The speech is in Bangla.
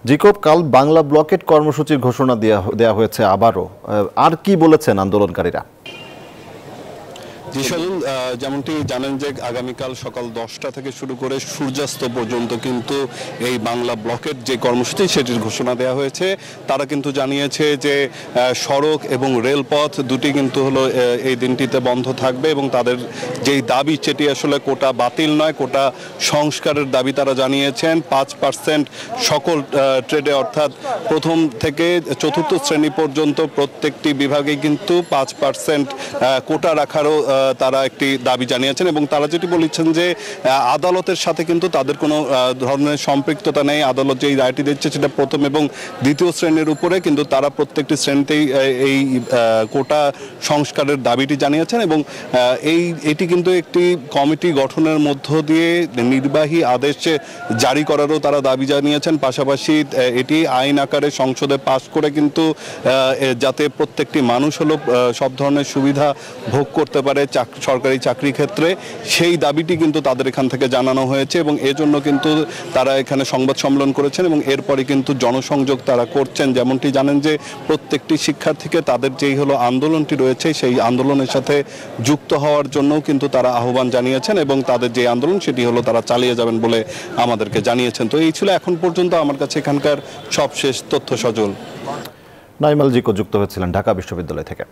জিকব, কাল বাংলা ব্লকেট কর্মসূচির ঘোষণা দেয়া হয়েছে আবারও। আর কি বলেছেন আন্দোলনকারীরা? জি সজল, যেমনটি জানেন যে আগামীকাল সকাল 10টা থেকে শুরু করে সূর্যাস্ত পর্যন্ত কিন্তু এই বাংলা ব্লকের যে কর্মসূচি সেটির ঘোষণা দেওয়া হয়েছে। তারা কিন্তু জানিয়েছে যে সড়ক এবং রেলপথ দুটি কিন্তু হলো এই দিনটিতে বন্ধ থাকবে এবং তাদের যেই দাবি সেটি আসলে কোটা বাতিল নয়, কোটা সংস্কারের দাবি তারা জানিয়েছেন। 5% সকল ট্রেডে, অর্থাৎ প্রথম থেকে চতুর্থ শ্রেণী পর্যন্ত প্রত্যেকটি বিভাগে কিন্তু 5% কোটা রাখারও তারা একটি দাবি জানিয়েছেন এবং তারা যেটি বলেছেন যে আদালতের সাথে কিন্তু তাদের কোনো ধরনের সম্পৃক্ততা নেই। আদালত যেই রায়টি দিচ্ছে সেটা প্রথম এবং দ্বিতীয় শ্রেণীর উপরে, কিন্তু তারা প্রত্যেকটি শ্রেণীতেই এই কোটা সংস্কারের দাবিটি জানিয়েছেন এবং এটি কিন্তু একটি কমিটি গঠনের মধ্য দিয়ে নির্বাহী আদেশ জারি করারও তারা দাবি জানিয়েছেন। পাশাপাশি এটি আইন আকারে সংসদে পাস করে কিন্তু যাতে প্রত্যেকটি মানুষ হলো সব ধরনের সুবিধা ভোগ করতে পারে সরকারি চাকরি ক্ষেত্রে, সেই দাবিটি কিন্তু তাদের এখান থেকে জানানো হয়েছে এবং এজন্য কিন্তু তারা এখানে সংবাদ সম্মেলন করেছেন এবং এরপরে কিন্তু জনসংযোগ তারা করছেন। যেমনটি জানেন যে প্রত্যেকটি শিক্ষার্থীকে তাদের যেই হলো আন্দোলনটি রয়েছে সেই আন্দোলনের সাথে যুক্ত হওয়ার জন্যও কিন্তু তারা আহ্বান জানিয়েছেন এবং তাদের যে আন্দোলন সেটি হলো তারা চালিয়ে যাবেন বলে আমাদেরকে জানিয়েছেন। তো এই ছিল এখন পর্যন্ত আমার কাছে এখানকার সবশেষ তথ্য। সজল। নাইমাল জিকো যুক্ত হয়েছিলেন ঢাকা বিশ্ববিদ্যালয় থেকে।